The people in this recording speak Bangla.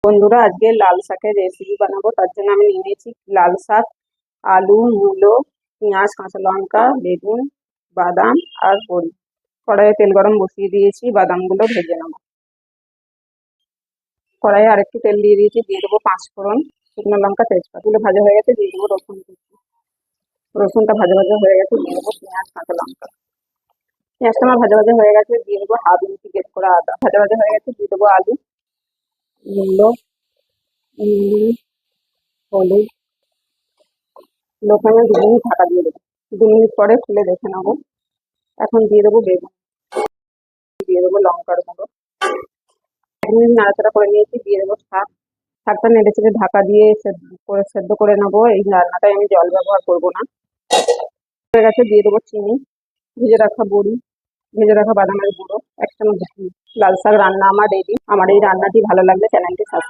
বন্ধুরা, আজকে লাল শাকের রেসিপি বানাবো। তার জন্য আমি নিয়ে নিয়েছি লাল শাক, আলু, মূলো, পেঁয়াজ, কাঁচা লঙ্কা, বেগুন, বাদাম আর বড়ি। কড়াইয়ে তেল গরম বসিয়ে দিয়েছি, বাদামগুলো ভেজে নেবো। কড়াইয়ে আরেকটু তেল দিয়ে দিয়েছি, দিয়ে দেবো 5 ফোড়ন, শুকনো লঙ্কা, তেজপাতা। এগুলো ভাজা হয়ে গেছে, দিয়ে দেবো রসুন কুচি। রসুনটা ভাজা ভাজা হয়ে গেছে, দিয়ে দেবো পেঁয়াজ, কাঁচা লঙ্কা। পেঁয়াজটা আমার ভাজা ভাজা হয়ে গেছে, দিয়ে দেবো হাফ ইঞ্চি গ্রেট করা আদা। ভাজা ভাজা হয়ে গেছে, দিয়ে দেবো আলু, মূলো, নুন, হলুদ। লোখানে 2 মিনিট ঢাকা দিয়ে দেবো। 2 মিনিট পরে খুলে দেখে নেবো। এখন দিয়ে দেবো বেগুন, দিয়ে দেবো লঙ্কার গুঁড়ো। 1 মিনিট নাড়াচাড়া করে নিয়েছি, দিয়ে দেবো শাক। শাকটা নেড়ে চেড়ে ঢাকা দিয়ে সেদ্ধ করে নেবো। এই রান্নাটায় আমি জল ব্যবহার করবো না। হয়ে গেছে, দিয়ে দেবো চিনি, ভেজে রাখা বড়ি, ভেজে রাখা বাদামের গুঁড়ো, 1 চামচ ঘি। লাল শাক রান্না আমার রেডি। আমার এই রান্নাটি ভালো লাগলে চ্যানেলটি সাবস্ক্রাইব